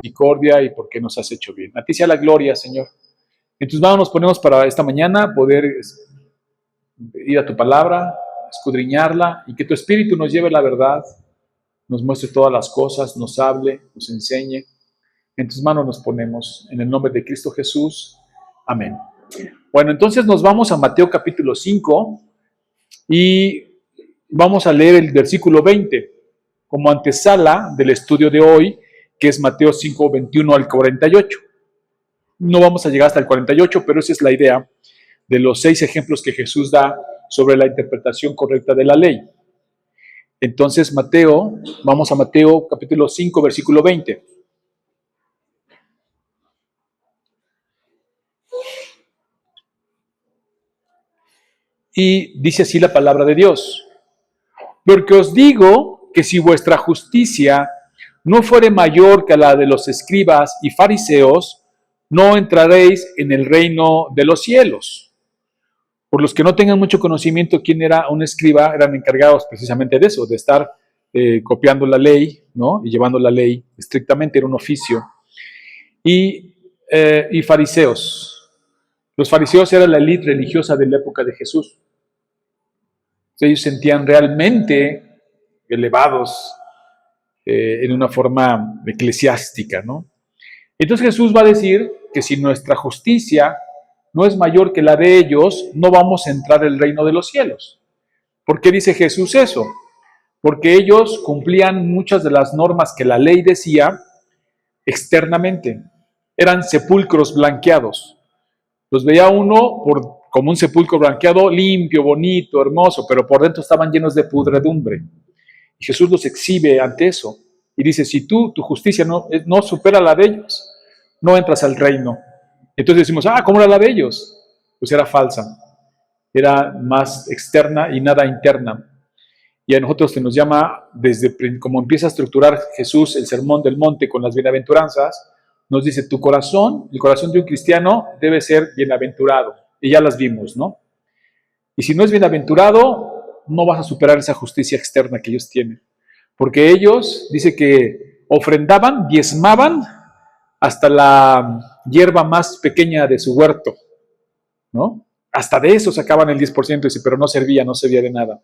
misericordia y porque nos has hecho bien. A ti sea la gloria, Señor. En tus manos nos ponemos para esta mañana poder ir a tu palabra, escudriñarla y que tu Espíritu nos lleve la verdad, nos muestre todas las cosas, nos hable, nos enseñe. En tus manos nos ponemos, en el nombre de Cristo Jesús. Amén. Bueno, entonces nos vamos a Mateo capítulo 5 y vamos a leer el versículo 20 como antesala del estudio de hoy, que es Mateo 5, 21 al 48. No vamos a llegar hasta el 48, pero esa es la idea de los 6 ejemplos que Jesús da sobre la interpretación correcta de la ley. Entonces, vamos a Mateo capítulo 5, versículo 20. Y dice así la palabra de Dios: porque os digo que si vuestra justicia no fuere mayor que la de los escribas y fariseos, no entraréis en el reino de los cielos. Por los que no tengan mucho conocimiento quién era un escriba, eran encargados precisamente de eso, de estar copiando la ley, ¿no? Y llevando la ley estrictamente, era un oficio. Y fariseos. Los fariseos eran la élite religiosa de la época de Jesús. Ellos se sentían realmente elevados en una forma eclesiástica, ¿no? Entonces Jesús va a decir que si nuestra justicia no es mayor que la de ellos, no vamos a entrar al reino de los cielos. ¿Por qué dice Jesús eso? Porque ellos cumplían muchas de las normas que la ley decía externamente. Eran sepulcros blanqueados. Los veía uno como un sepulcro blanqueado, limpio, bonito, hermoso, pero por dentro estaban llenos de pudredumbre. Y Jesús los exhibe ante eso. Y dice, si tu justicia no supera la de ellos, no entras al reino. Entonces decimos, ¿cómo era la de ellos? Pues era falsa. Era más externa y nada interna. Y a nosotros se nos llama, desde como empieza a estructurar Jesús el Sermón del Monte con las bienaventuranzas, nos dice, tu corazón, el corazón de un cristiano debe ser bienaventurado. Y ya las vimos, ¿no? Y si no es bienaventurado, no vas a superar esa justicia externa que ellos tienen. Porque ellos, dice que ofrendaban, diezmaban hasta la hierba más pequeña de su huerto, ¿no? Hasta de eso sacaban el 10%, dice, pero no servía de nada.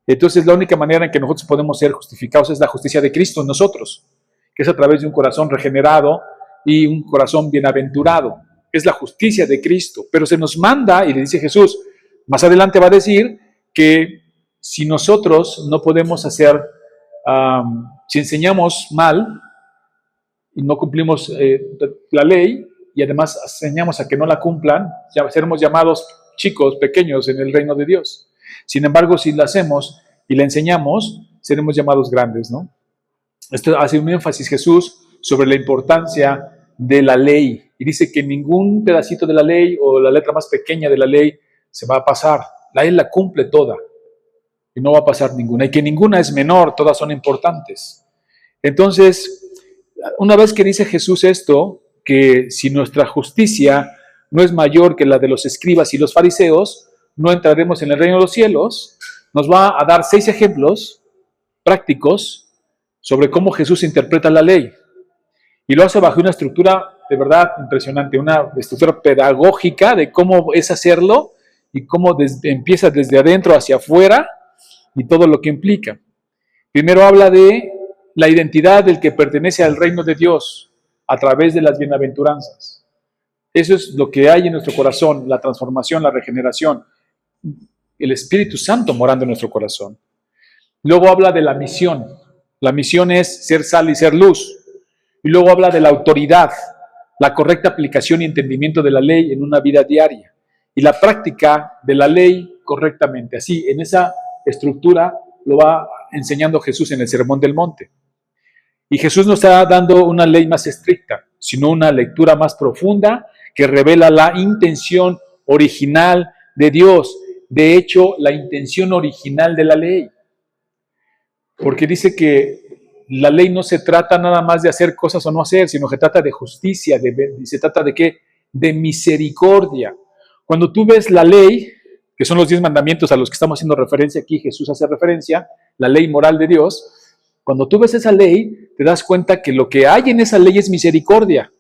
Entonces la única manera en que nosotros podemos ser justificados es la justicia de Cristo en nosotros, que es a través de un corazón regenerado y un corazón bienaventurado. Es la justicia de Cristo, pero se nos manda, y le dice Jesús, más adelante va a decir que si nosotros no podemos hacer, si enseñamos mal y no cumplimos la ley, y además enseñamos a que no la cumplan, ya seremos llamados chicos, pequeños en el reino de Dios. Sin embargo, si la hacemos y la enseñamos, seremos llamados grandes, ¿no? Esto hace un énfasis Jesús sobre la importancia de la ley. Y dice que ningún pedacito de la ley o la letra más pequeña de la ley se va a pasar. La ley la cumple toda y no va a pasar ninguna. Y que ninguna es menor, todas son importantes. Entonces, una vez que dice Jesús esto, que si nuestra justicia no es mayor que la de los escribas y los fariseos, no entraremos en el reino de los cielos, nos va a dar 6 ejemplos prácticos sobre cómo Jesús interpreta la ley. Y lo hace bajo una estructura de verdad impresionante, una estructura pedagógica de cómo es hacerlo y cómo empieza desde adentro hacia afuera y todo lo que implica. Primero habla de la identidad del que pertenece al reino de Dios a través de las bienaventuranzas. Eso es lo que hay en nuestro corazón, la transformación, la regeneración, el Espíritu Santo morando en nuestro corazón. Luego habla de la misión. La misión es ser sal y ser luz. Y luego habla de la autoridad, la correcta aplicación y entendimiento de la ley en una vida diaria. Y la práctica de la ley correctamente. Así, en esa estructura lo va enseñando Jesús en el Sermón del Monte. Y Jesús no está dando una ley más estricta, sino una lectura más profunda que revela la intención original de Dios. De hecho, la intención original de la ley. Porque dice que la ley no se trata nada más de hacer cosas o no hacer, sino que trata de justicia, se trata de ¿qué? De misericordia. Cuando tú ves la ley, que son los 10 mandamientos a los que estamos haciendo referencia aquí, Jesús hace referencia, la ley moral de Dios, cuando tú ves esa ley, te das cuenta que lo que hay en esa ley es misericordia.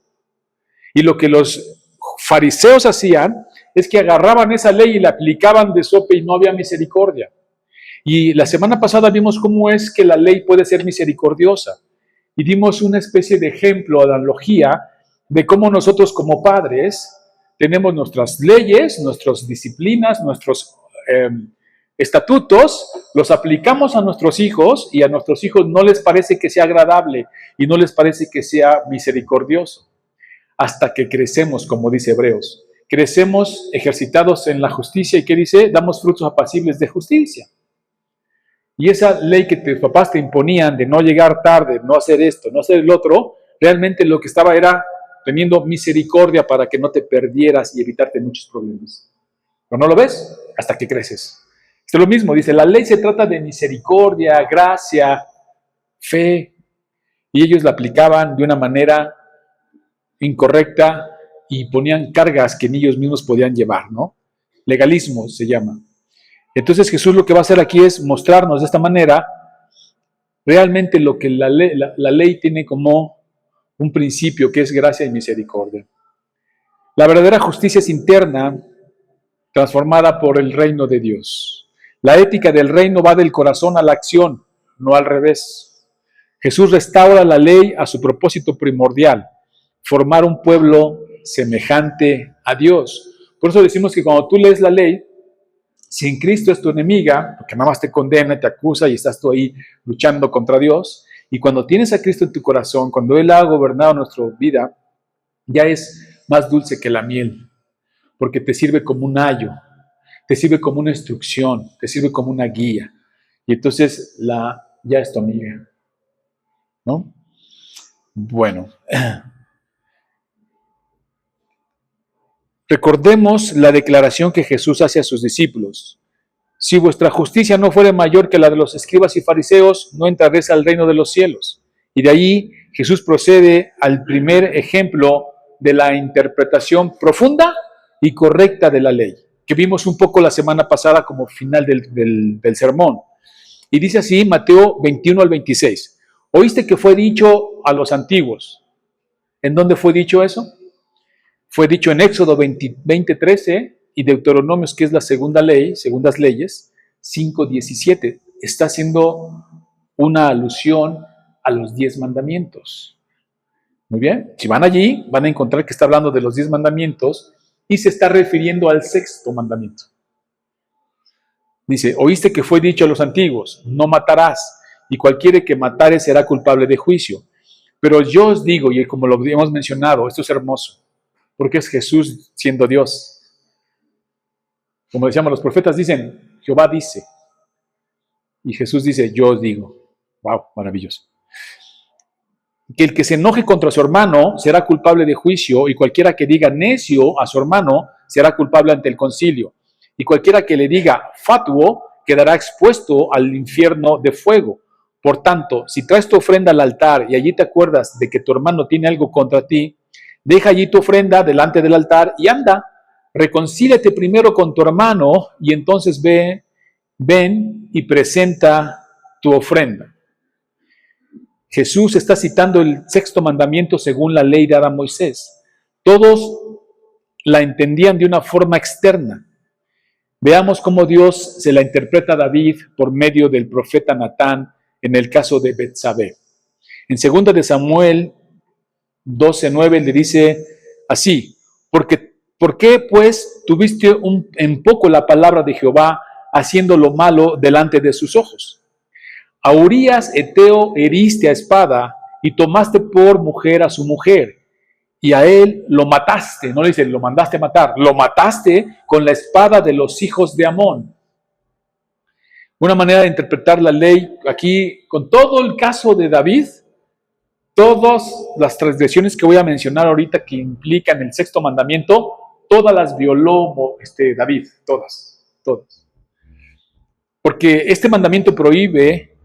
Y lo que los fariseos hacían es que agarraban esa ley y la aplicaban de sope y no había misericordia. Y la semana pasada vimos cómo es que la ley puede ser misericordiosa. Y dimos una especie de ejemplo, analogía, de cómo nosotros como padres tenemos nuestras leyes, nuestras disciplinas, nuestros estatutos, los aplicamos a nuestros hijos y a nuestros hijos no les parece que sea agradable y no les parece que sea misericordioso. Hasta que crecemos, como dice Hebreos. Crecemos ejercitados en la justicia y ¿qué dice? Damos frutos apacibles de justicia. Y esa ley que tus papás te imponían de no llegar tarde, no hacer esto, no hacer el otro, realmente lo que estaba era teniendo misericordia para que no te perdieras y evitarte muchos problemas. Pero no lo ves hasta que creces. Es lo mismo, dice, la ley se trata de misericordia, gracia, fe, y ellos la aplicaban de una manera incorrecta y ponían cargas que ni ellos mismos podían llevar, ¿no? Legalismo se llama. Entonces Jesús lo que va a hacer aquí es mostrarnos de esta manera realmente lo que la ley tiene como un principio que es gracia y misericordia. La verdadera justicia es interna, transformada por el reino de Dios. La ética del reino va del corazón a la acción, no al revés. Jesús restaura la ley a su propósito primordial, formar un pueblo semejante a Dios. Por eso decimos que cuando tú lees la ley, si en Cristo es tu enemiga, porque nada más te condena, te acusa y estás tú ahí luchando contra Dios, y cuando tienes a Cristo en tu corazón, cuando Él ha gobernado nuestra vida, ya es más dulce que la miel, porque te sirve como un ayo, te sirve como una instrucción, te sirve como una guía, y entonces ya es tu amiga, ¿no? Bueno, recordemos la declaración que Jesús hace a sus discípulos. Si vuestra justicia no fuere mayor que la de los escribas y fariseos, no entraréis al reino de los cielos. Y de ahí Jesús procede al primer ejemplo de la interpretación profunda y correcta de la ley, que vimos un poco la semana pasada como final del sermón. Y dice así, Mateo 21 al 26. Oíste que fue dicho a los antiguos. ¿En dónde fue dicho eso? Fue dicho en Éxodo 20:13 y Deuteronomios, que es la segunda ley, segundas leyes, 5:17. Está haciendo una alusión a los 10 mandamientos. Muy bien, si van allí, van a encontrar que está hablando de los 10 mandamientos y se está refiriendo al sexto mandamiento. Dice, oíste que fue dicho a los antiguos, no matarás, y cualquiera que matare será culpable de juicio. Pero yo os digo, y como lo hemos mencionado, esto es hermoso, porque es Jesús siendo Dios. Como decíamos, los profetas dicen, Jehová dice, y Jesús dice, yo os digo. Wow, maravilloso. Que el que se enoje contra su hermano será culpable de juicio, y cualquiera que diga necio a su hermano será culpable ante el concilio. Y cualquiera que le diga fatuo quedará expuesto al infierno de fuego. Por tanto, si traes tu ofrenda al altar y allí te acuerdas de que tu hermano tiene algo contra ti, deja allí tu ofrenda delante del altar y anda, reconcíliate primero con tu hermano y entonces ven y presenta tu ofrenda. Jesús está citando el sexto mandamiento según la ley dada a Moisés. Todos la entendían de una forma externa. Veamos cómo Dios se la interpreta a David por medio del profeta Natán en el caso de Betsabé. En 2 de Samuel 12:9 le dice así, ¿por qué pues tuviste en poco la palabra de Jehová haciendo lo malo delante de sus ojos? A Urías Eteo heriste a espada y tomaste por mujer a su mujer, y a él lo mataste, no le dice lo mandaste matar, lo mataste con la espada de los hijos de Amón. Una manera de interpretar la ley aquí, con todo el caso de David, todas las transgresiones que voy a mencionar ahorita que implican el sexto mandamiento, todas las violó David, todas. Porque este mandamiento prohíbe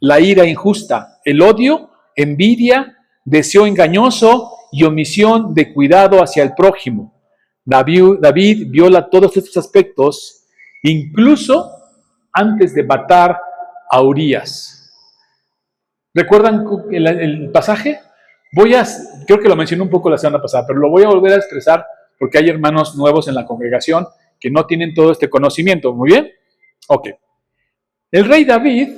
la ira injusta, el odio, envidia, deseo engañoso y omisión de cuidado hacia el prójimo. David viola todos estos aspectos, incluso antes de matar a Urías. ¿Recuerdan el pasaje? Creo que lo mencioné un poco la semana pasada, pero lo voy a volver a expresar porque hay hermanos nuevos en la congregación que no tienen todo este conocimiento. ¿Muy bien? Ok. El rey David,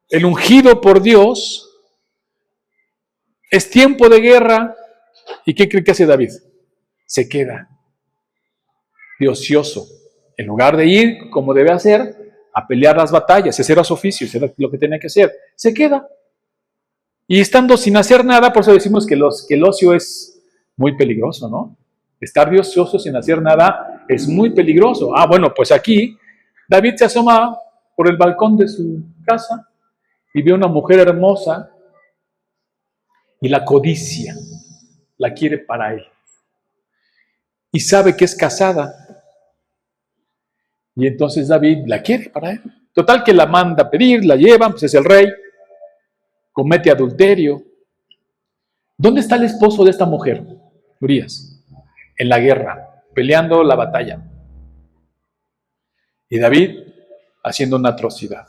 el ungido por Dios, es tiempo de guerra. ¿Y qué cree que hace David? Se queda de ocioso. En lugar de ir, como debe hacer, a pelear las batallas, ese era su oficio, ese era lo que tenía que hacer, se queda. Y estando sin hacer nada, por eso decimos que el ocio es muy peligroso, ¿no? Estar de ocioso sin hacer nada es muy peligroso. Bueno, pues aquí David se asoma por el balcón de su casa y ve una mujer hermosa y la codicia, la quiere para él. Y sabe que es casada. Y entonces David la quiere para él. Total que la manda a pedir, la llevan, pues es el rey, comete adulterio. ¿Dónde está el esposo de esta mujer? Urías. En la guerra, peleando la batalla. Y David haciendo una atrocidad.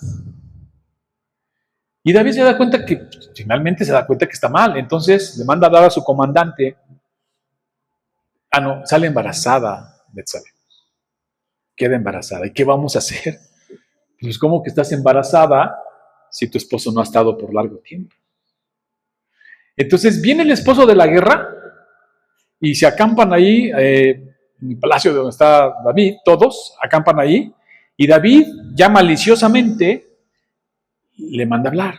Y David se da cuenta que, finalmente se da cuenta que está mal. Entonces le manda a hablar a su comandante. No, sale embarazada Betsabé. Queda embarazada. ¿Y qué vamos a hacer? Pues, ¿cómo que estás embarazada si tu esposo no ha estado por largo tiempo? Entonces viene el esposo de la guerra y se acampan ahí, en el palacio donde está David, todos acampan ahí, y David ya maliciosamente le manda a hablar.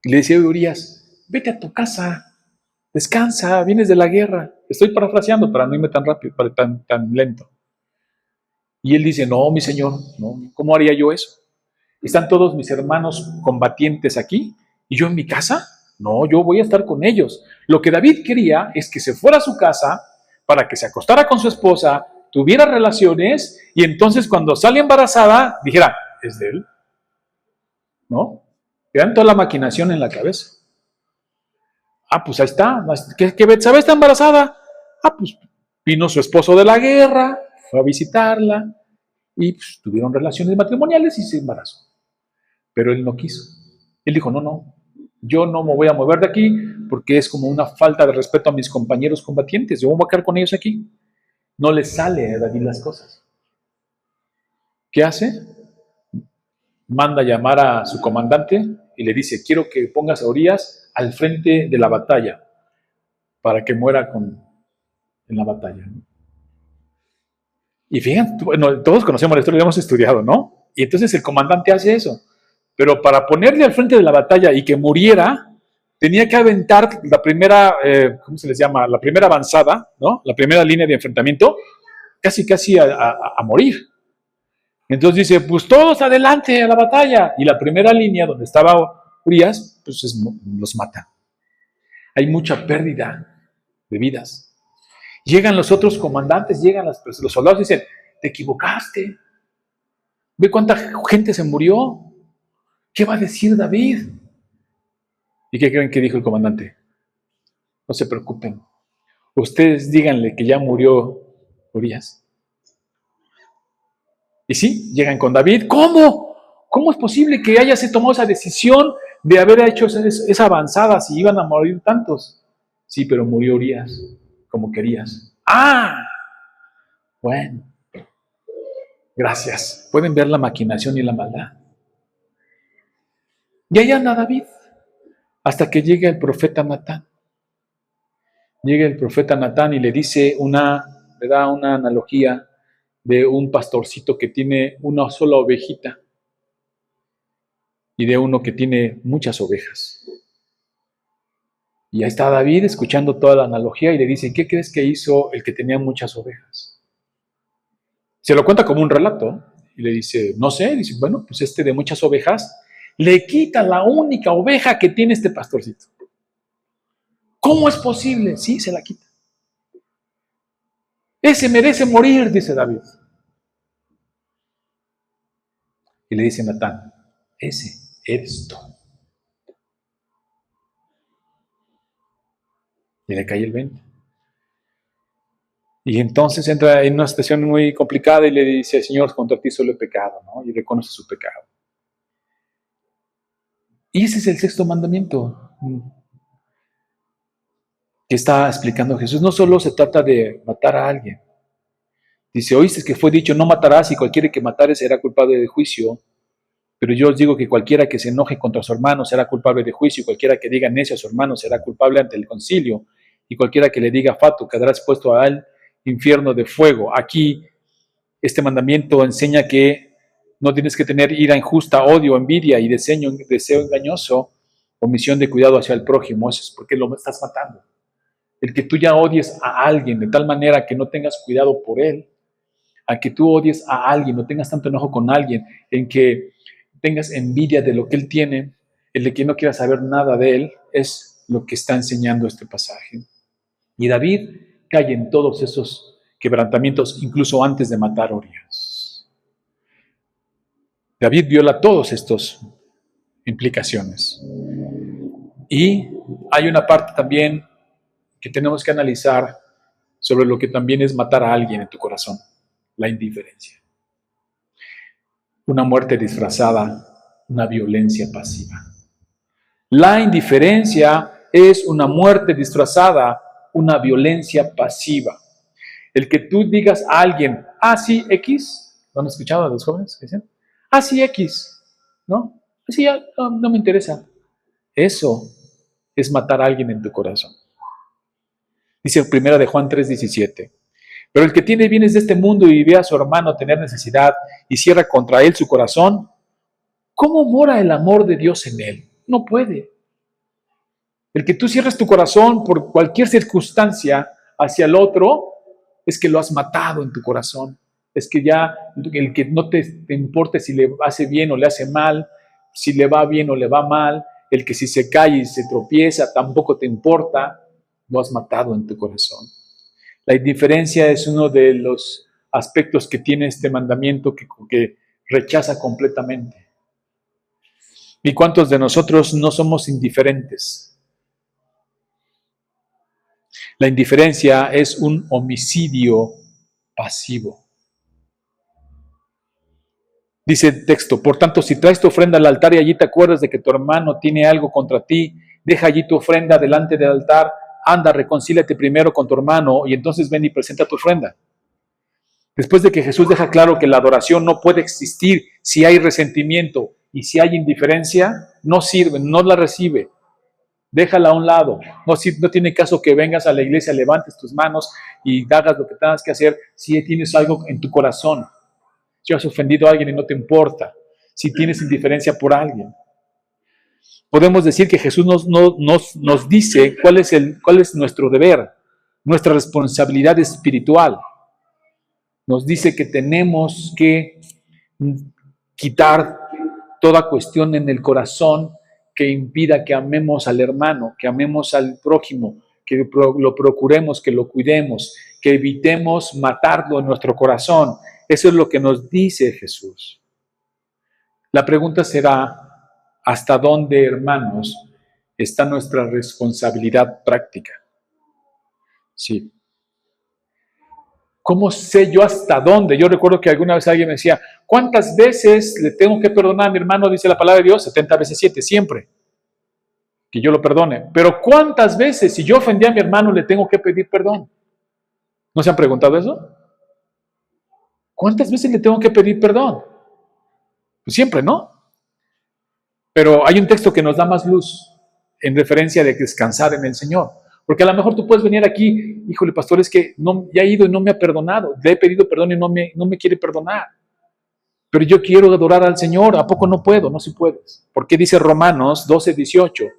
Y le dice a Urías, vete a tu casa, descansa, vienes de la guerra. Estoy parafraseando para no irme tan rápido, tan lento. Y él dice, no, mi señor, no, ¿cómo haría yo eso? ¿Están todos mis hermanos combatientes aquí? ¿Y yo en mi casa? No, yo voy a estar con ellos. Lo que David quería es que se fuera a su casa para que se acostara con su esposa, tuviera relaciones y entonces cuando sale embarazada dijera, es de él. ¿No? Vean toda la maquinación en la cabeza. Pues ahí está. ¿Que Betsabé está embarazada? Pues vino su esposo de la guerra, fue a visitarla y pues, tuvieron relaciones matrimoniales y se embarazó. Pero él no quiso. Él dijo, no, yo no me voy a mover de aquí porque es como una falta de respeto a mis compañeros combatientes. Yo voy a quedar con ellos aquí. No le sale a David las cosas. ¿Qué hace? Manda llamar a su comandante y le dice, quiero que pongas a Urías al frente de la batalla para que muera en la batalla. Y fíjense, bueno, todos conocemos la historia, lo hemos estudiado, ¿no? Y entonces el comandante hace eso. Pero para ponerle al frente de la batalla y que muriera, tenía que aventar la primera, ¿cómo se les llama? La primera avanzada, ¿no? La primera línea de enfrentamiento, casi a morir. Entonces dice, pues todos adelante a la batalla. Y la primera línea donde estaba Urías, pues los mata. Hay mucha pérdida de vidas. Llegan los otros comandantes, llegan los soldados y dicen, te equivocaste. Ve cuánta gente se murió. ¿Qué va a decir David? ¿Y qué creen que dijo el comandante? No se preocupen. Ustedes díganle que ya murió Urías. Y sí, llegan con David. ¿Cómo? ¿Cómo es posible que hayas tomado esa decisión de haber hecho esa avanzada si iban a morir tantos? Sí, pero murió Urías como querías. Bueno. Gracias. Pueden ver la maquinación y la maldad. Y ahí anda David, hasta que llega el profeta Natán. Llega el profeta Natán y le da una analogía de un pastorcito que tiene una sola ovejita y de uno que tiene muchas ovejas. Y ahí está David escuchando toda la analogía y le dice, ¿qué crees que hizo el que tenía muchas ovejas? Se lo cuenta como un relato y le dice, no sé, dice, bueno, pues este de muchas ovejas le quita la única oveja que tiene este pastorcito. ¿Cómo es posible? Sí, se la quita. Ese merece morir, dice David. Y le dice Natán, ese eres tú. Y le cae el 20. Y entonces entra en una situación muy complicada y le dice, Señor, contra ti solo he pecado, ¿no? Y reconoce su pecado. Y ese es el sexto mandamiento que está explicando Jesús. No solo se trata de matar a alguien. Dice, oíste que fue dicho, no matarás, y cualquiera que matare será culpable de juicio. Pero yo os digo que cualquiera que se enoje contra su hermano será culpable de juicio, y cualquiera que diga necio a su hermano será culpable ante el concilio, y cualquiera que le diga fatuo quedará expuesto al infierno de fuego. Aquí este mandamiento enseña que no tienes que tener ira injusta, odio, envidia y deseo engañoso, omisión de cuidado hacia el prójimo. Eso es porque lo estás matando. El que tú ya odies a alguien de tal manera que no tengas cuidado por él, a que tú odies a alguien, no tengas tanto enojo con alguien, en que tengas envidia de lo que él tiene, el de que no quieras saber nada de él, es lo que está enseñando este pasaje. Y David cae en todos esos quebrantamientos, incluso antes de matar a Urias. David viola todas estas implicaciones. Y hay una parte también que tenemos que analizar sobre lo que también es matar a alguien en tu corazón, la indiferencia. Una muerte disfrazada, una violencia pasiva. La indiferencia es una muerte disfrazada, una violencia pasiva. El que tú digas a alguien, sí, X, ¿lo han escuchado a los jóvenes que dicen? Sí, X, ¿no? Sí, no me interesa. Eso es matar a alguien en tu corazón. Dice 1 de Juan 3:17. Pero el que tiene bienes de este mundo y ve a su hermano tener necesidad y cierra contra él su corazón, ¿cómo mora el amor de Dios en él? No puede. El que tú cierres tu corazón por cualquier circunstancia hacia el otro, es que lo has matado en tu corazón. Es que ya el que no te importe si le hace bien o le hace mal, si le va bien o le va mal, el que si se cae y se tropieza tampoco te importa, lo has matado en tu corazón. La indiferencia es uno de los aspectos que tiene este mandamiento que rechaza completamente. ¿Y cuántos de nosotros no somos indiferentes? La indiferencia es un homicidio pasivo. Dice el texto, por tanto, si traes tu ofrenda al altar y allí te acuerdas de que tu hermano tiene algo contra ti, deja allí tu ofrenda delante del altar, anda, reconcíliate primero con tu hermano y entonces ven y presenta tu ofrenda. Después de que Jesús deja claro que la adoración no puede existir si hay resentimiento y si hay indiferencia, no sirve, no la recibe. Déjala a un lado. No tiene caso que vengas a la iglesia, levantes tus manos y hagas lo que tengas que hacer si tienes algo en tu corazón. Si has ofendido a alguien y no te importa. Si tienes indiferencia por alguien. Podemos decir que Jesús nos dice cuál es nuestro deber, nuestra responsabilidad espiritual. Nos dice que tenemos que quitar toda cuestión en el corazón que impida que amemos al hermano, que amemos al prójimo, que lo procuremos, que lo cuidemos, que evitemos matarlo en nuestro corazón. Eso es lo que nos dice Jesús. La pregunta será, ¿hasta dónde, hermanos, está nuestra responsabilidad práctica? Sí. ¿Cómo sé yo hasta dónde? Yo recuerdo que alguna vez alguien me decía, ¿cuántas veces le tengo que perdonar a mi hermano? Dice la palabra de Dios, 70 veces 7, siempre. Que yo lo perdone. Pero ¿cuántas veces si yo ofendí a mi hermano le tengo que pedir perdón? ¿No se han preguntado eso? ¿Cuántas veces le tengo que pedir perdón? Pues siempre, ¿no? Pero hay un texto que nos da más luz en referencia de descansar en el Señor. Porque a lo mejor tú puedes venir aquí, híjole, pastor, es que ya he ido y no me ha perdonado. Le he pedido perdón y no me quiere perdonar. Pero yo quiero adorar al Señor. ¿A poco no puedo? No, si puedes. Porque dice Romanos 12:18.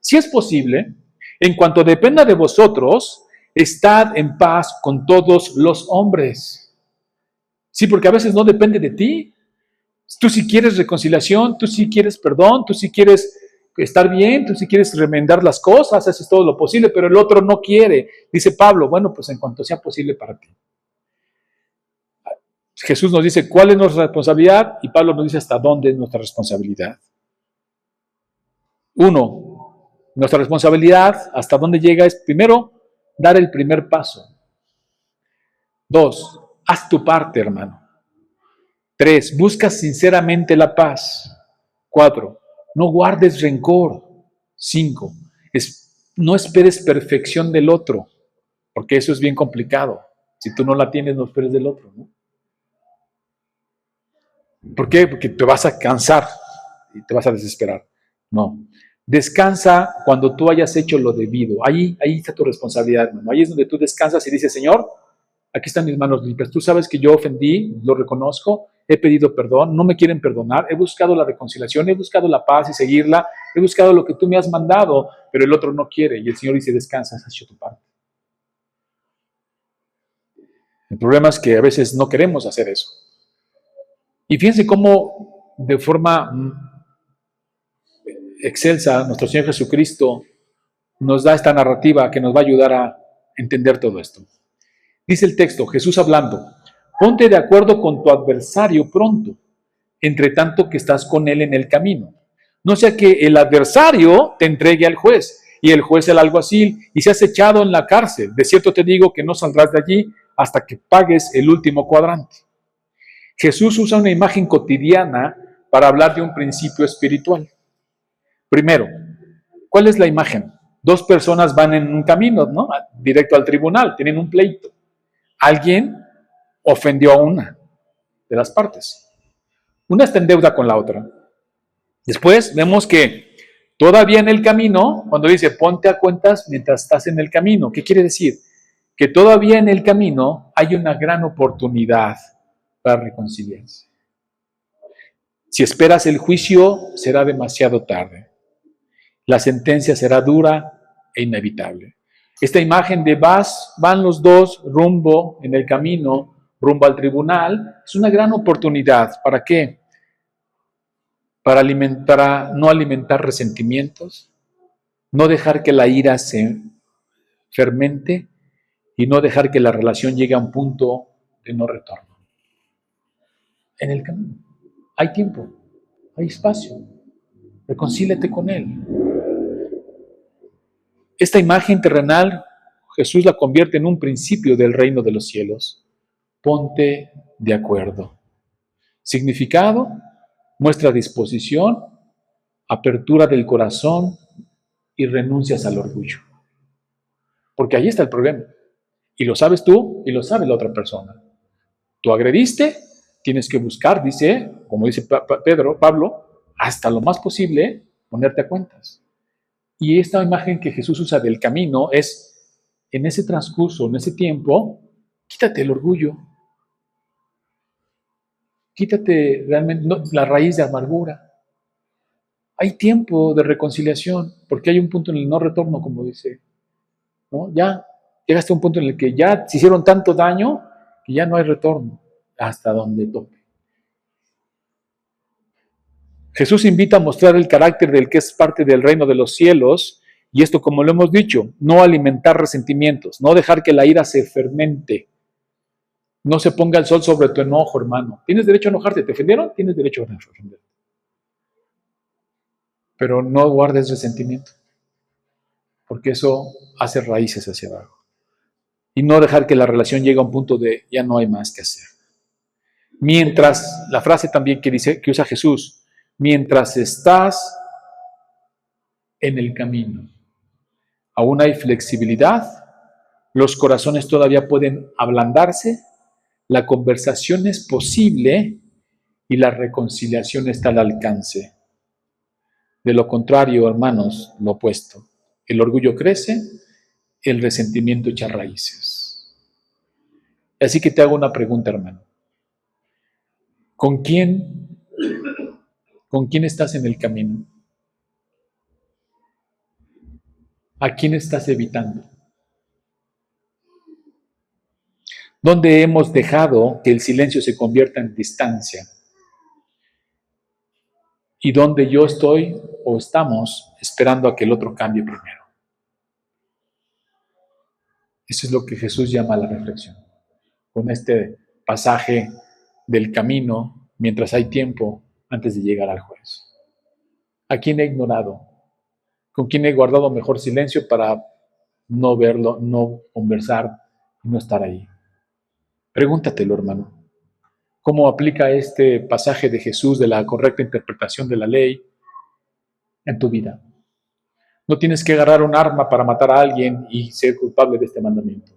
Si es posible, en cuanto dependa de vosotros, estad en paz con todos los hombres. Sí, porque a veces no depende de ti. Tú sí quieres reconciliación, tú sí quieres perdón, tú sí quieres estar bien, tú sí quieres remendar las cosas, haces todo lo posible, pero el otro no quiere. Dice Pablo, bueno, pues en cuanto sea posible para ti. Jesús nos dice cuál es nuestra responsabilidad y Pablo nos dice hasta dónde es nuestra responsabilidad. 1, nuestra responsabilidad hasta dónde llega es primero dar el primer paso. 2, haz tu parte, hermano. 3, busca sinceramente la paz. 4, No guardes rencor. 5. No esperes perfección del otro, porque eso es bien complicado. Si tú no la tienes, no esperes del otro, ¿no? ¿Por qué? Porque te vas a cansar y te vas a desesperar. No. Descansa cuando tú hayas hecho lo debido. Ahí está tu responsabilidad, hermano. Ahí es donde tú descansas y dices, Señor, aquí están mis manos limpias. Tú sabes que yo ofendí, lo reconozco, he pedido perdón, no me quieren perdonar, he buscado la reconciliación, he buscado la paz y seguirla, he buscado lo que tú me has mandado, pero el otro no quiere. Y el Señor dice, descansa, has hecho tu parte. El problema es que a veces no queremos hacer eso. Y fíjense cómo de forma excelsa nuestro Señor Jesucristo nos da esta narrativa que nos va a ayudar a entender todo esto. Dice el texto, Jesús hablando, ponte de acuerdo con tu adversario pronto, entre tanto que estás con él en el camino. No sea que el adversario te entregue al juez y el juez al alguacil y seas echado en la cárcel. De cierto te digo que no saldrás de allí hasta que pagues el último cuadrante. Jesús usa una imagen cotidiana para hablar de un principio espiritual. Primero, ¿cuál es la imagen? Dos personas van en un camino, ¿no? Directo al tribunal, tienen un pleito. Alguien ofendió a una de las partes. Una está en deuda con la otra. Después vemos que todavía en el camino, cuando dice ponte a cuentas mientras estás en el camino, ¿qué quiere decir? Que todavía en el camino hay una gran oportunidad para reconciliarse. Si esperas el juicio, será demasiado tarde. La sentencia será dura e inevitable. Esta imagen de van los dos rumbo en el camino, rumbo al tribunal, es una gran oportunidad. ¿Para qué? Para no alimentar resentimientos, no dejar que la ira se fermente y no dejar que la relación llegue a un punto de no retorno. En el camino hay tiempo, hay espacio. Reconcíliate con él. Esta imagen terrenal, Jesús la convierte en un principio del reino de los cielos. Ponte de acuerdo. Significado, muestra disposición, apertura del corazón y renuncias al orgullo. Porque ahí está el problema. Y lo sabes tú y lo sabe la otra persona. Tú agrediste, tienes que buscar, dice, como dice Pablo, hasta lo más posible, ponerte a cuentas. Y esta imagen que Jesús usa del camino es, en ese transcurso, en ese tiempo, quítate el orgullo. Quítate realmente la raíz de amargura. Hay tiempo de reconciliación, porque hay un punto en el no retorno, como dice, ¿no? Ya llegaste a un punto en el que ya se hicieron tanto daño que ya no hay retorno hasta donde tope. Jesús invita a mostrar el carácter del que es parte del reino de los cielos, y esto, como lo hemos dicho, no alimentar resentimientos, no dejar que la ira se fermente, no se ponga el sol sobre tu enojo, hermano. ¿Tienes derecho a enojarte? ¿Te ofendieron? Tienes derecho a ofenderte. Pero no guardes resentimiento, porque eso hace raíces hacia abajo. Y no dejar que la relación llegue a un punto de ya no hay más que hacer. Mientras, la frase también que usa Jesús, mientras estás en el camino, aún hay flexibilidad, los corazones todavía pueden ablandarse, la conversación es posible y la reconciliación está al alcance. De lo contrario, hermanos, lo opuesto. El orgullo crece, el resentimiento echa raíces. Así que te hago una pregunta, hermano. ¿Con quién estás en el camino? ¿A quién estás evitando? ¿Dónde hemos dejado que el silencio se convierta en distancia? ¿Y dónde yo estoy o estamos esperando a que el otro cambie primero? Eso es lo que Jesús llama a la reflexión. Con este pasaje del camino, mientras hay tiempo antes de llegar al juez. ¿A quién he ignorado? ¿Con quién he guardado mejor silencio para no verlo, no conversar y no estar ahí? Pregúntatelo, hermano. ¿Cómo aplica este pasaje de Jesús de la correcta interpretación de la ley en tu vida. No tienes que agarrar un arma para matar a alguien y ser culpable de este mandamiento.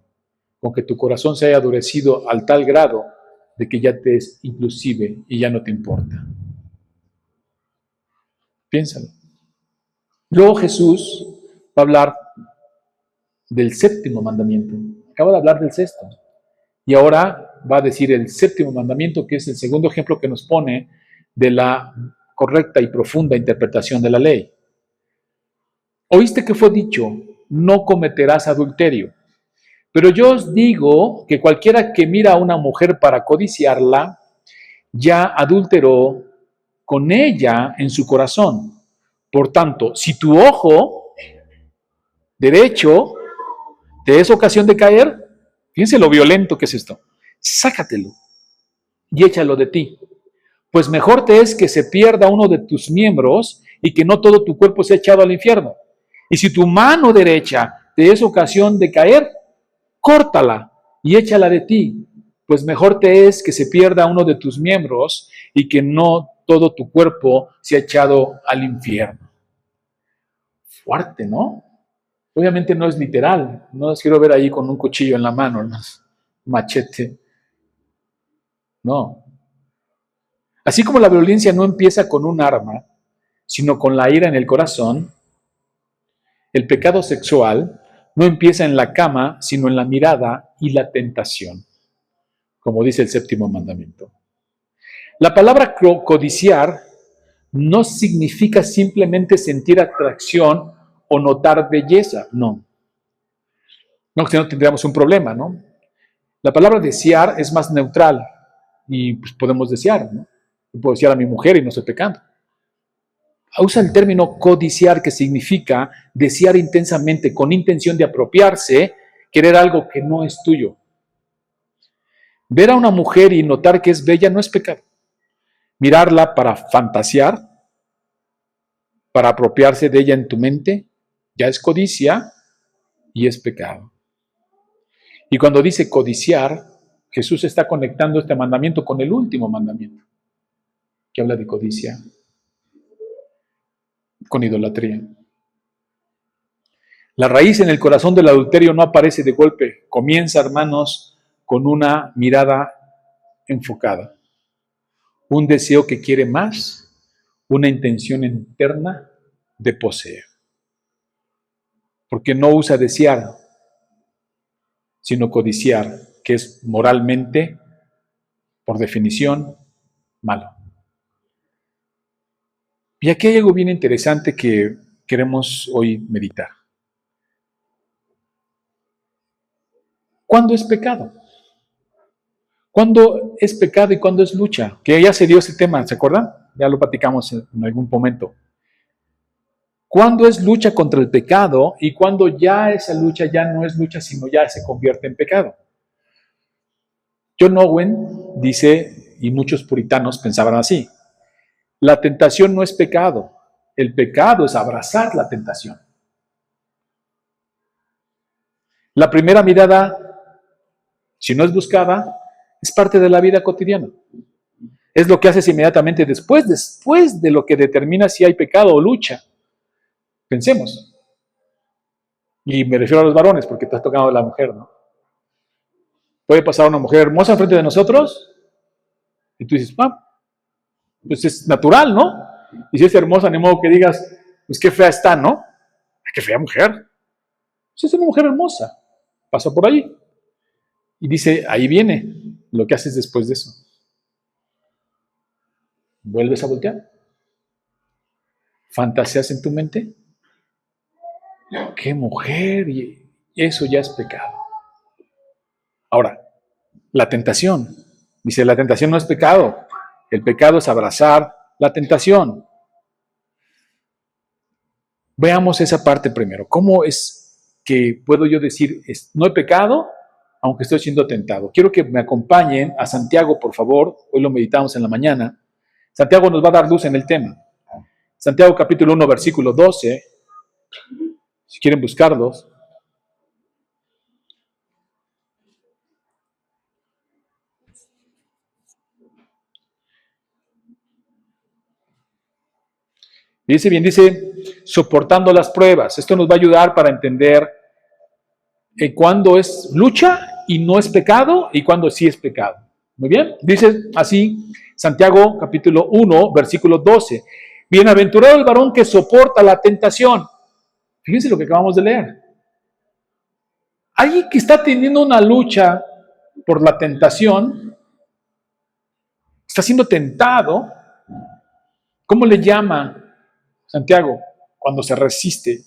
Con que tu corazón se haya endurecido al tal grado de que ya te es inclusive y ya no te importa. Piénsalo. Luego Jesús va a hablar del séptimo mandamiento. Acaba de hablar del sexto. Y ahora va a decir el séptimo mandamiento, que es el segundo ejemplo que nos pone de la correcta y profunda interpretación de la ley. Oíste que fue dicho, no cometerás adulterio. Pero yo os digo que cualquiera que mira a una mujer para codiciarla, ya adulteró con ella en su corazón. Por tanto, si tu ojo derecho te es ocasión de caer, fíjense lo violento que es esto, sácatelo y échalo de ti. Pues mejor te es que se pierda uno de tus miembros y que no todo tu cuerpo sea echado al infierno. Y si tu mano derecha te es ocasión de caer, córtala y échala de ti, pues mejor te es que se pierda uno de tus miembros y que no todo tu cuerpo sea echado al infierno. Fuerte, ¿no? Obviamente no es literal, no los quiero ver ahí con un cuchillo en la mano, hermanos, machete, no. Así como la violencia no empieza con un arma, sino con la ira en el corazón, el pecado sexual no empieza en la cama, sino en la mirada y la tentación, como dice el séptimo mandamiento. La palabra codiciar no significa simplemente sentir atracción o notar belleza, no. No, que no tendríamos un problema, ¿no? La palabra desear es más neutral y pues, podemos desear, ¿no? Yo puedo desear a mi mujer y no estoy pecando. Usa el término codiciar, que significa desear intensamente, con intención de apropiarse, querer algo que no es tuyo. Ver a una mujer y notar que es bella no es pecado. Mirarla para fantasear, para apropiarse de ella en tu mente, ya es codicia y es pecado. Y cuando dice codiciar, Jesús está conectando este mandamiento con el último mandamiento, que habla de codicia, con idolatría. La raíz en el corazón del adulterio no aparece de golpe. Comienza, hermanos, con una mirada enfocada, un deseo que quiere más, una intención interna de poseer. Porque no usa desear, sino codiciar, que es moralmente, por definición, malo. Y aquí hay algo bien interesante que queremos hoy meditar. ¿Cuándo es pecado? ¿Cuándo es pecado y cuándo es lucha? Que ya se dio ese tema, ¿se acuerdan? Ya lo platicamos en algún momento. ¿Cuándo es lucha contra el pecado y cuándo ya esa lucha ya no es lucha, sino ya se convierte en pecado? John Owen dice, y muchos puritanos pensaban así, la tentación no es pecado, el pecado es abrazar la tentación. La primera mirada, si no es buscada, es parte de la vida cotidiana. Es lo que haces inmediatamente después de lo que determina si hay pecado o lucha. Pensemos. Y me refiero a los varones, porque te has tocado a la mujer, ¿no? Puede pasar una mujer hermosa enfrente de nosotros y tú dices, pues es natural, ¿no? Y si es hermosa, ni modo que digas, pues qué fea está, ¿no? Qué fea mujer. Pues es una mujer hermosa. Pasa por ahí. Y dice, ahí viene lo que haces después de eso. Vuelves a voltear. Fantaseas en tu mente. ¡Qué mujer! Y eso ya es pecado. Ahora, la tentación. Dice, la tentación no es pecado. El pecado es abrazar la tentación. Veamos esa parte primero. ¿Cómo es que puedo yo decir, no he pecado, aunque estoy siendo tentado? Quiero que me acompañen a Santiago, por favor. Hoy lo meditamos en la mañana. Santiago nos va a dar luz en el tema. Santiago capítulo 1, versículo 12. Si quieren buscarlos. Dice bien, dice, soportando las pruebas. Esto nos va a ayudar para entender cuándo es lucha y no es pecado y cuándo sí es pecado. Muy bien, dice así Santiago capítulo 1, versículo 12. Bienaventurado el varón que soporta la tentación. Fíjense lo que acabamos de leer. Alguien que está teniendo una lucha por la tentación, está siendo tentado. ¿Cómo le llama Santiago cuando se resiste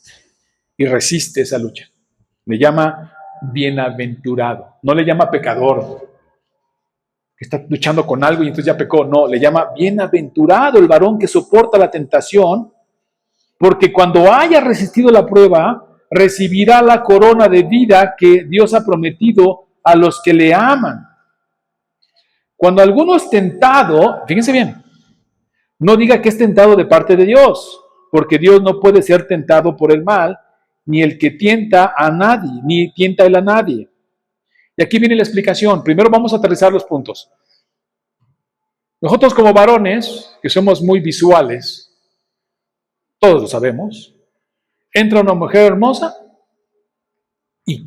y resiste esa lucha? Le llama bienaventurado. No le llama pecador, que está luchando con algo y entonces ya pecó. No, le llama bienaventurado el varón que soporta la tentación, porque cuando haya resistido la prueba, recibirá la corona de vida que Dios ha prometido a los que le aman. Cuando alguno es tentado, fíjense bien, no diga que es tentado de parte de Dios, porque Dios no puede ser tentado por el mal, ni el que tienta a nadie, ni tienta él a nadie. Y aquí viene la explicación. Primero vamos a aterrizar los puntos. Nosotros como varones, que somos muy visuales, todos lo sabemos, entra una mujer hermosa y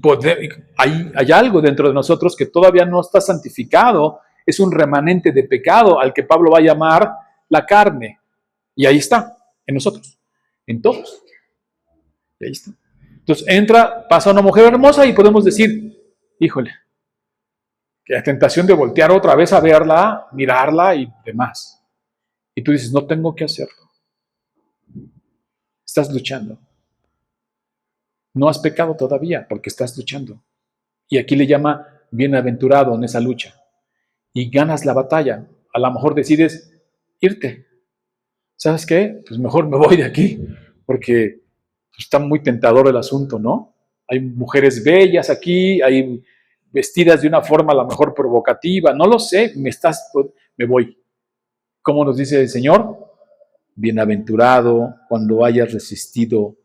hay algo dentro de nosotros que todavía no está santificado, es un remanente de pecado al que Pablo va a llamar la carne. Y ahí está, en nosotros, en todos. Y ahí está. Entonces pasa una mujer hermosa y podemos decir, híjole, que la tentación de voltear otra vez a verla, mirarla y demás. Y tú dices, no tengo que hacerlo. Estás luchando. No has pecado todavía porque estás luchando. Y aquí le llama bienaventurado en esa lucha. Y ganas la batalla. A lo mejor decides irte. ¿Sabes qué? Pues mejor me voy de aquí porque está muy tentador el asunto, ¿no? Hay mujeres bellas aquí, hay vestidas de una forma a lo mejor provocativa, no lo sé, me voy. ¿Cómo nos dice el Señor? Bienaventurado cuando hayas resistido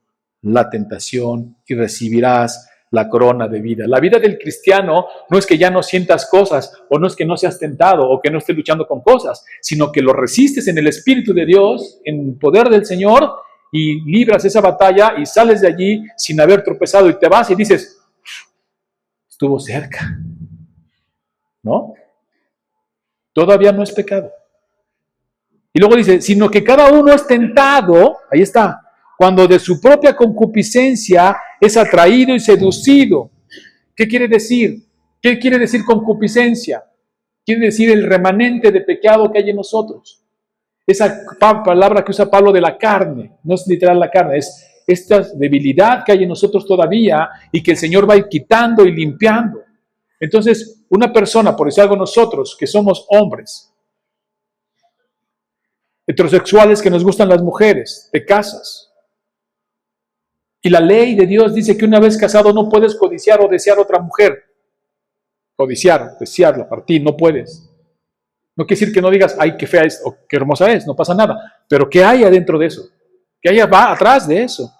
la tentación y recibirás la corona de vida. La vida del cristiano no es que ya no sientas cosas, o no es que no seas tentado, o que no estés luchando con cosas, sino que lo resistes en el Espíritu de Dios, en el poder del Señor, y libras esa batalla y sales de allí sin haber tropezado y te vas y dices, estuvo cerca, ¿no? Todavía no es pecado. Y luego dice, sino que cada uno es tentado, ahí está, cuando de su propia concupiscencia es atraído y seducido. ¿Qué quiere decir? ¿Qué quiere decir concupiscencia? Quiere decir el remanente de pecado que hay en nosotros. Esa palabra que usa Pablo de la carne, no es literal la carne, es esta debilidad que hay en nosotros todavía y que el Señor va a ir quitando y limpiando. Entonces, una persona, por decir algo nosotros, que somos hombres, heterosexuales que nos gustan las mujeres, te casas. Y la ley de Dios dice que una vez casado no puedes codiciar o desear otra mujer. Codiciar, desearla, partir, no puedes. No quiere decir que no digas, ay, qué fea es o qué hermosa es, no pasa nada. Pero ¿qué hay adentro de eso? ¿Qué hay atrás de eso?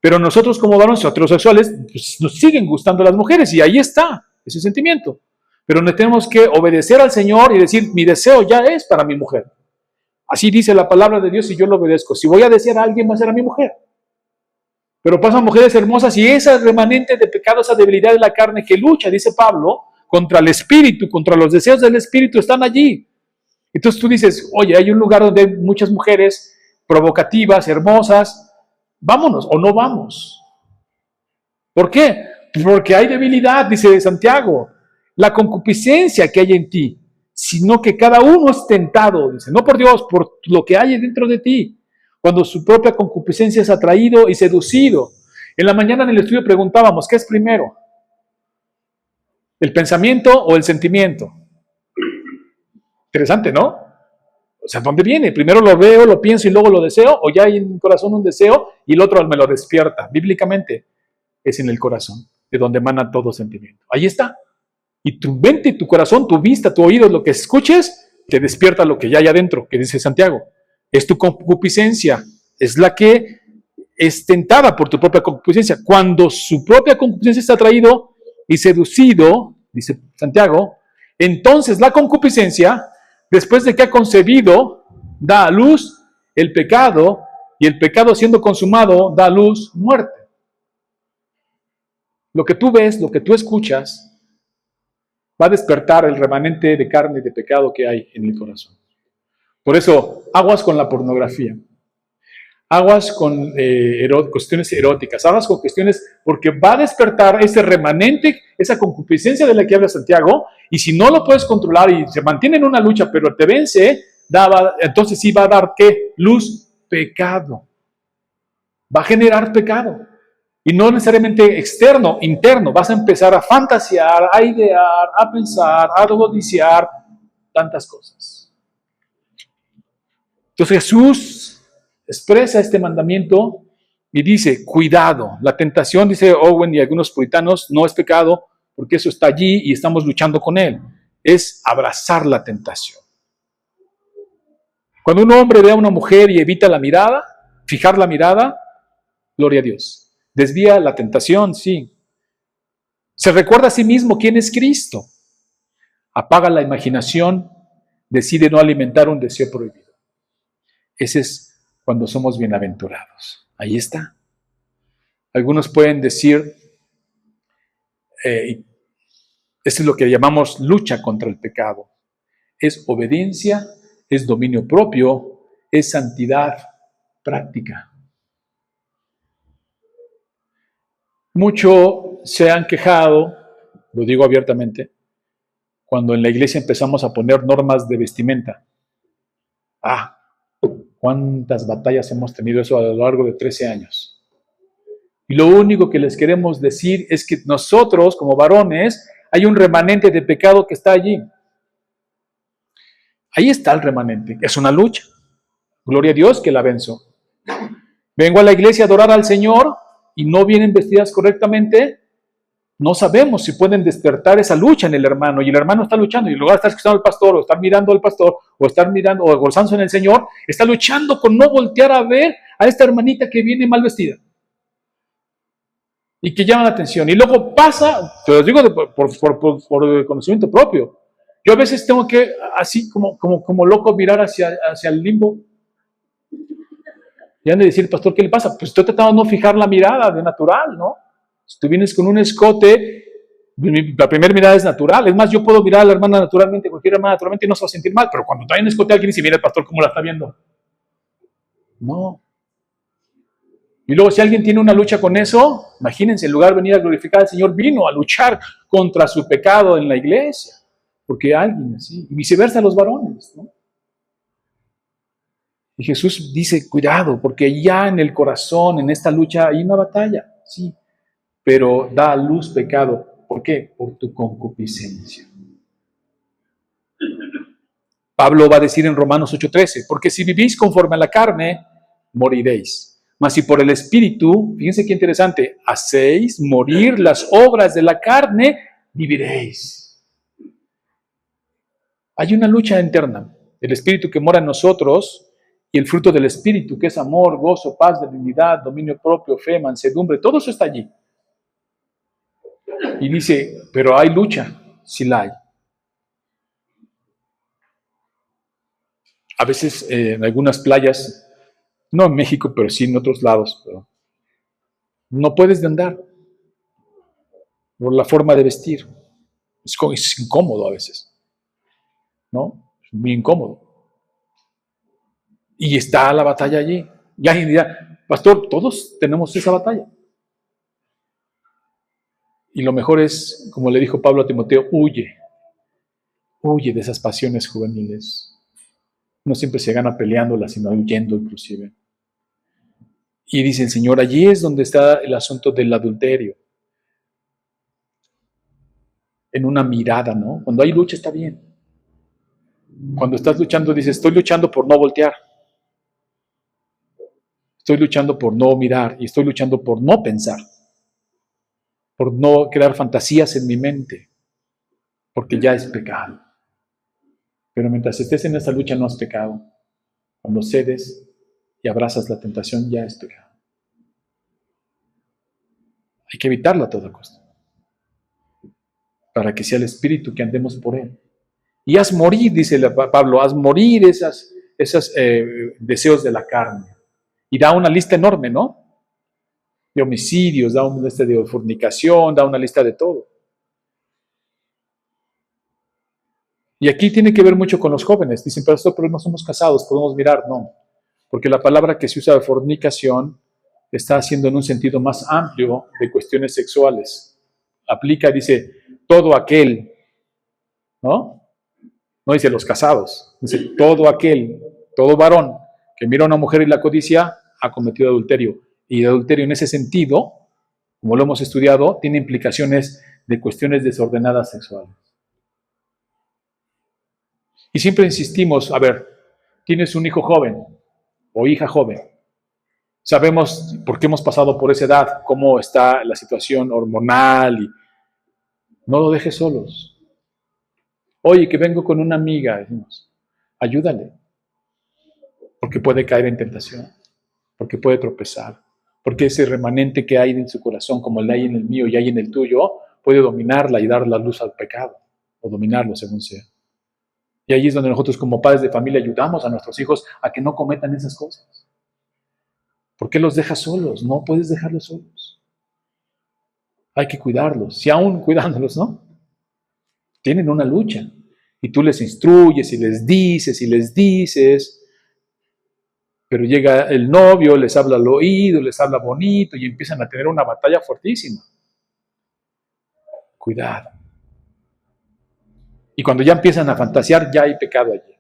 Pero nosotros como varones heterosexuales pues, nos siguen gustando las mujeres y ahí está ese sentimiento. Pero no tenemos que obedecer al Señor y decir, mi deseo ya es para mi mujer. Así dice la palabra de Dios y yo lo obedezco. Si voy a desear a alguien, va a ser a mi mujer. Pero pasan mujeres hermosas y esa remanente de pecado, esa debilidad de la carne que lucha, dice Pablo, contra el espíritu, contra los deseos del espíritu, están allí. Entonces tú dices, oye, hay un lugar donde hay muchas mujeres provocativas, hermosas, vámonos o no vamos. ¿Por qué? Porque hay debilidad, dice Santiago, la concupiscencia que hay en ti, sino que cada uno es tentado, dice, no por Dios, por lo que hay dentro de ti, cuando su propia concupiscencia es atraído y seducido. En la mañana en el estudio preguntábamos, ¿qué es primero? ¿El pensamiento o el sentimiento? Interesante, ¿no? O sea, ¿dónde viene? Primero lo veo, lo pienso y luego lo deseo, o ya hay en mi corazón un deseo y el otro me lo despierta. Bíblicamente es en el corazón, de donde emana todo sentimiento. Ahí está. Y tu mente, tu corazón, tu vista, tu oído, lo que escuches, te despierta lo que ya hay adentro, que dice Santiago. Es tu concupiscencia, es la que es tentada por tu propia concupiscencia. Cuando su propia concupiscencia está atraído y seducido, dice Santiago, entonces la concupiscencia, después de que ha concebido, da a luz el pecado, Y el pecado siendo consumado da a luz muerte. Lo que tú ves, lo que tú escuchas, va a despertar el remanente de carne y de pecado que hay en el corazón. Por eso, aguas con la pornografía. Aguas con cuestiones eróticas, aguas con cuestiones, porque va a despertar ese remanente, esa concupiscencia de la que habla Santiago, y si no lo puedes controlar y se mantiene en una lucha, pero te vence, entonces sí va a dar, ¿qué? Luz, pecado. Va a generar pecado. Y no necesariamente externo, interno. Vas a empezar a fantasear, a idear, a pensar, a codiciar, tantas cosas. Entonces Jesús expresa este mandamiento y dice, cuidado, la tentación, dice Owen y algunos puritanos, no es pecado porque eso está allí y estamos luchando con él. Es abrazar la tentación. Cuando un hombre ve a una mujer y evita la mirada, fijar la mirada, gloria a Dios. Desvía la tentación, sí. Se recuerda a sí mismo quién es Cristo. Apaga la imaginación, decide no alimentar un deseo prohibido. Ese es cuando somos bienaventurados. Ahí está. Algunos pueden decir, esto es lo que llamamos lucha contra el pecado. Es obediencia, es dominio propio, es santidad práctica. Mucho se han quejado, lo digo abiertamente, cuando en la iglesia empezamos a poner normas de vestimenta. Cuántas batallas hemos tenido eso a lo largo de 13 años. Y lo único que les queremos decir es que nosotros, como varones, hay un remanente de pecado que está allí. Ahí está el remanente. Es una lucha. Gloria a Dios que la venzo. Vengo a la iglesia a adorar al Señor y no vienen vestidas correctamente. No sabemos si pueden despertar esa lucha en el hermano, y el hermano está luchando, y en lugar de estar escuchando al pastor, o estar mirando al pastor, o estar mirando, o gozándose en el Señor, está luchando con no voltear a ver a esta hermanita que viene mal vestida, y que llama la atención, y luego pasa, te lo digo por conocimiento propio, yo a veces tengo que, así como loco, mirar hacia el limbo, y han de decir, pastor, ¿qué le pasa? Pues estoy tratando de no fijar la mirada de natural, ¿no? Si tú vienes con un escote, la primera mirada es natural. Es más, yo puedo mirar a la hermana naturalmente, cualquier hermana naturalmente, y no se va a sentir mal. Pero cuando trae un escote a alguien y dice, mira el pastor, ¿cómo la está viendo? No. Y luego, si alguien tiene una lucha con eso, imagínense, en lugar de venir a glorificar al Señor, vino a luchar contra su pecado en la iglesia. Porque alguien así, y viceversa los varones, ¿no? Y Jesús dice, cuidado, porque ya en el corazón, en esta lucha, hay una batalla, sí. Pero da a luz pecado. ¿Por qué? Por tu concupiscencia. Pablo va a decir en Romanos 8:13, porque si vivís conforme a la carne, moriréis. Mas si por el Espíritu, fíjense qué interesante, hacéis morir las obras de la carne, viviréis. Hay una lucha interna. El Espíritu que mora en nosotros y el fruto del Espíritu, que es amor, gozo, paz, benignidad, dominio propio, fe, mansedumbre, todo eso está allí. Y dice, pero hay lucha, sí la hay. A veces en algunas playas, no en México, pero sí en otros lados, pero no puedes de andar por la forma de vestir. Es incómodo a veces, ¿no? Es muy incómodo. Y está la batalla allí. Y alguien dirá, pastor, todos tenemos esa batalla. Y lo mejor es, como le dijo Pablo a Timoteo, huye de esas pasiones juveniles. No siempre se gana peleándolas, sino huyendo inclusive. Y dice el Señor, allí es donde está el asunto del adulterio. En una mirada, ¿no? Cuando hay lucha está bien. Cuando estás luchando, dices, estoy luchando por no voltear. Estoy luchando por no mirar y estoy luchando por no pensar. Por no crear fantasías en mi mente. Porque ya es pecado. Pero mientras estés en esa lucha no es pecado. Cuando cedes y abrazas la tentación ya es pecado. Hay que evitarla a toda costa. Para que sea el Espíritu que andemos por él. Y haz morir, dice Pablo, haz morir esos deseos de la carne. y da una lista enorme, ¿no? De homicidios, da una lista de fornicación, da una lista de todo. Y aquí tiene que ver mucho con los jóvenes. Dicen, pero no somos casados, podemos mirar. No, porque la palabra que se usa de fornicación está haciendo en un sentido más amplio de cuestiones sexuales. Aplica, dice, todo aquel, ¿no? No dice los casados, dice todo aquel, todo varón que mira a una mujer y la codicia ha cometido adulterio. Y el adulterio en ese sentido, como lo hemos estudiado, tiene implicaciones de cuestiones desordenadas sexuales. Y siempre insistimos, a ver, tienes un hijo joven o hija joven. Sabemos, porque hemos pasado por esa edad, cómo está la situación hormonal y no lo dejes solos. Oye, que vengo con una amiga, decimos, ayúdale, porque puede caer en tentación, porque puede tropezar, porque ese remanente que hay en su corazón, como el hay en el mío y hay en el tuyo, puede dominarla y dar la luz al pecado, o dominarlo según sea. Y ahí es donde nosotros como padres de familia ayudamos a nuestros hijos a que no cometan esas cosas. ¿Por qué los dejas solos? No puedes dejarlos solos. Hay que cuidarlos, si aún cuidándolos, ¿no? Tienen una lucha. Y tú les instruyes y les dices, pero llega el novio, les habla al oído, les habla bonito y empiezan a tener una batalla fuertísima. Cuidado. Y cuando ya empiezan a fantasear, ya hay pecado allí.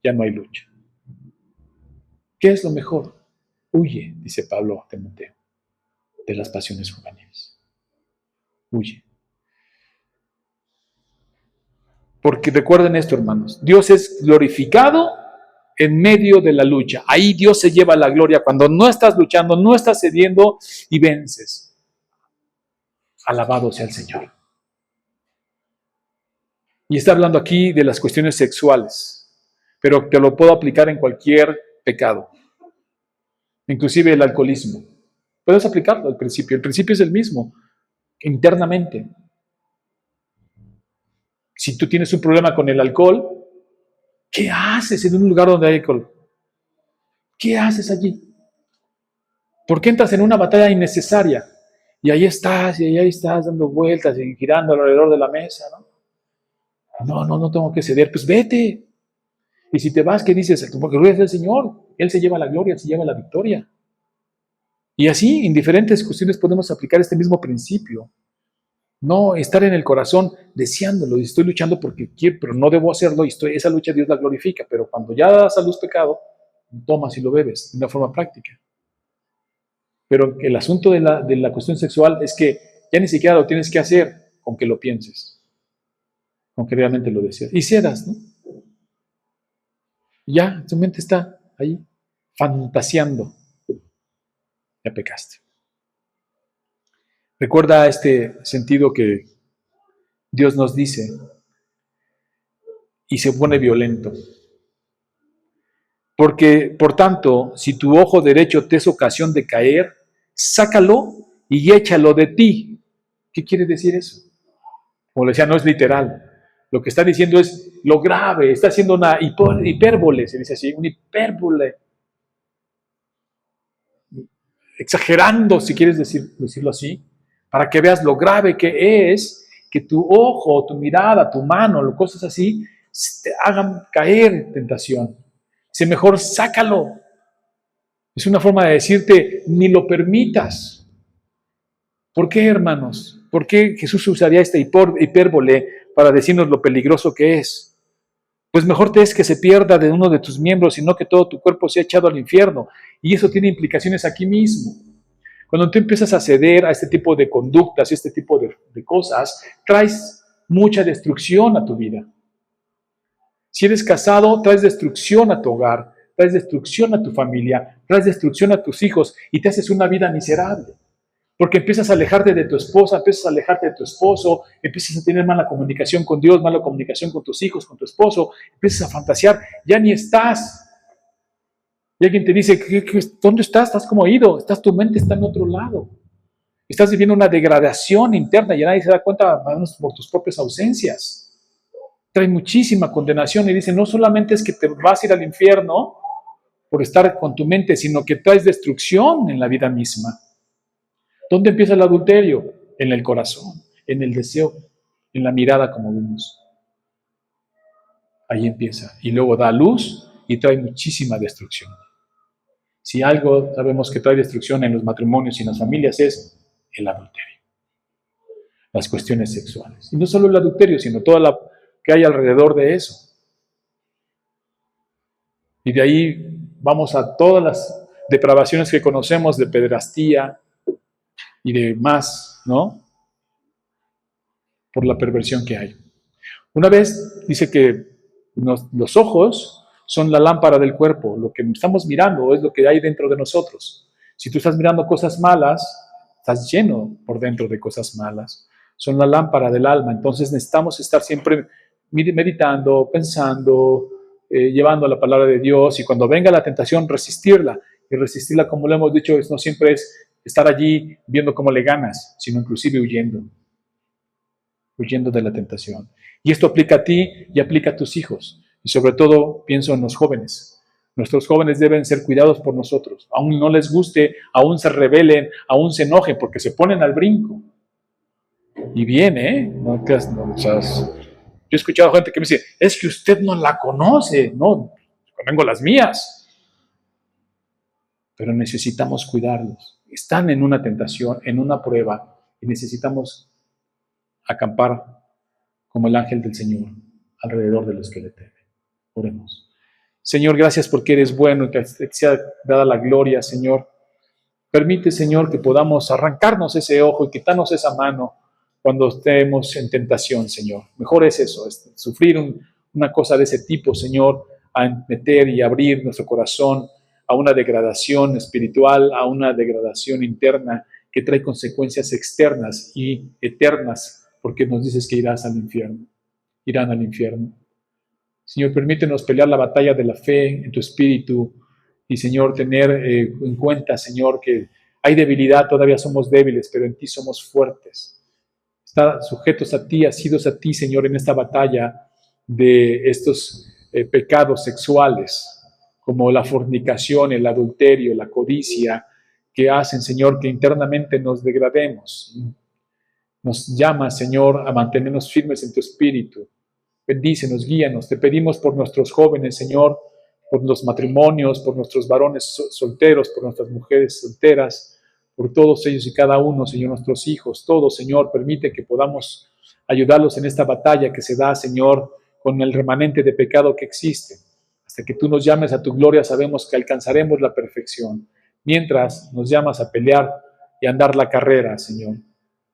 Ya no hay lucha. ¿Qué es lo mejor? Huye, dice Pablo a Timoteo, de las pasiones juveniles. Huye. Porque recuerden esto, hermanos, Dios es glorificado en medio de la lucha. Ahí Dios se lleva la gloria cuando no estás luchando, no estás cediendo y vences. Alabado sea el Señor. Y está hablando aquí de las cuestiones sexuales, pero te lo puedo aplicar en cualquier pecado, inclusive el alcoholismo. Puedes aplicarlo al principio. El principio es el mismo, internamente. Si tú tienes un problema con el alcohol, ¿qué haces en un lugar donde hay alcohol? ¿Qué haces allí? ¿Por qué entras en una batalla innecesaria? Y ahí estás dando vueltas y girando alrededor de la mesa, ¿no? No tengo que ceder, pues vete. Y si te vas, ¿qué dices? Porque gloria es el Señor, Él se lleva la gloria, Él se lleva la victoria. Y así, en diferentes cuestiones podemos aplicar este mismo principio. No estar en el corazón deseándolo, y estoy luchando porque quiero, pero no debo hacerlo, y esa lucha Dios la glorifica, pero cuando ya das a luz pecado, tomas y lo bebes de una forma práctica. Pero el asunto de la cuestión sexual es que ya ni siquiera lo tienes que hacer con que lo pienses, con que realmente lo deseas. Y cedas, ¿no? Ya, tu mente está ahí, fantaseando. Ya pecaste. Recuerda este sentido que Dios nos dice y se pone violento. Porque, por tanto, si tu ojo derecho te es ocasión de caer, sácalo y échalo de ti. ¿Qué quiere decir eso? Como le decía, no es literal. Lo que está diciendo es lo grave, está haciendo una hipérbole, se dice así, una hipérbole. Exagerando, si quieres decirlo así, para que veas lo grave que es que tu ojo, tu mirada, tu mano, cosas así, te hagan caer en tentación. Dice, mejor sácalo. Es una forma de decirte, ni lo permitas. ¿Por qué, hermanos? ¿Por qué Jesús usaría esta hipérbole para decirnos lo peligroso que es? Pues mejor te es que se pierda de uno de tus miembros, sino que todo tu cuerpo sea echado al infierno. Y eso tiene implicaciones aquí mismo. Cuando tú empiezas a ceder a este tipo de conductas, este tipo de cosas, traes mucha destrucción a tu vida. Si eres casado, traes destrucción a tu hogar, traes destrucción a tu familia, traes destrucción a tus hijos y te haces una vida miserable. Porque empiezas a alejarte de tu esposa, empiezas a alejarte de tu esposo, empiezas a tener mala comunicación con Dios, mala comunicación con tus hijos, con tu esposo, empiezas a fantasear, ya ni estás. Y alguien te dice, ¿dónde estás? Estás como ido, tu mente está en otro lado. Estás viviendo una degradación interna y nadie se da cuenta por tus propias ausencias. Trae muchísima condenación y dice, no solamente es que te vas a ir al infierno por estar con tu mente, sino que traes destrucción en la vida misma. ¿Dónde empieza el adulterio? En el corazón, en el deseo, en la mirada, como vimos. Ahí empieza. Y luego da luz y trae muchísima destrucción. Si algo sabemos que trae destrucción en los matrimonios y en las familias es el adulterio. Las cuestiones sexuales. Y no solo el adulterio, sino toda la que hay alrededor de eso. Y de ahí vamos a todas las depravaciones que conocemos de pederastía y de más, ¿no? Por la perversión que hay. Una vez dice que los ojos son la lámpara del cuerpo. Lo que estamos mirando es lo que hay dentro de nosotros. Si tú estás mirando cosas malas, estás lleno por dentro de cosas malas. Son la lámpara del alma. Entonces necesitamos estar siempre meditando, pensando, llevando la palabra de Dios, y cuando venga la tentación, resistirla. Y resistirla, como lo hemos dicho, no siempre es estar allí viendo cómo le ganas, sino inclusive huyendo de la tentación. Y esto aplica a ti y aplica a tus hijos. Y sobre todo pienso en los jóvenes. Nuestros jóvenes deben ser cuidados por nosotros. Aún no les guste, aún se rebelen, aún se enojen, porque se ponen al brinco. Y bien, yo he escuchado gente que me dice, es que usted no la conoce. No, tengo las mías. Pero necesitamos cuidarlos. Están en una tentación, en una prueba, y necesitamos acampar como el ángel del Señor alrededor de los que le temen. Oremos. Señor, gracias porque eres bueno y que te sea dada la gloria, Señor. Permite, Señor, que podamos arrancarnos ese ojo y quitarnos esa mano cuando estemos en tentación, Señor. Mejor es eso, es sufrir una cosa de ese tipo, Señor, a meter y abrir nuestro corazón a una degradación espiritual, a una degradación interna que trae consecuencias externas y eternas, porque nos dices que irán al infierno. Señor, permítenos pelear la batalla de la fe en tu espíritu y, Señor, tener en cuenta, Señor, que hay debilidad, todavía somos débiles, pero en ti somos fuertes. Estar sujetos a ti, asidos a ti, Señor, en esta batalla de estos pecados sexuales, como la fornicación, el adulterio, la codicia, que hacen, Señor, que internamente nos degrademos. Nos llama, Señor, a mantenernos firmes en tu espíritu. Bendícenos, guíanos. Te pedimos por nuestros jóvenes, Señor, por los matrimonios, por nuestros varones solteros, por nuestras mujeres solteras, por todos ellos y cada uno, Señor, nuestros hijos, todos, Señor, permite que podamos ayudarlos en esta batalla que se da, Señor, con el remanente de pecado que existe. Hasta que tú nos llames a tu gloria, sabemos que alcanzaremos la perfección. Mientras nos llamas a pelear y a andar la carrera, Señor,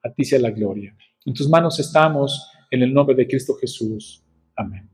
a ti sea la gloria. En tus manos estamos, en el nombre de Cristo Jesús. Amén.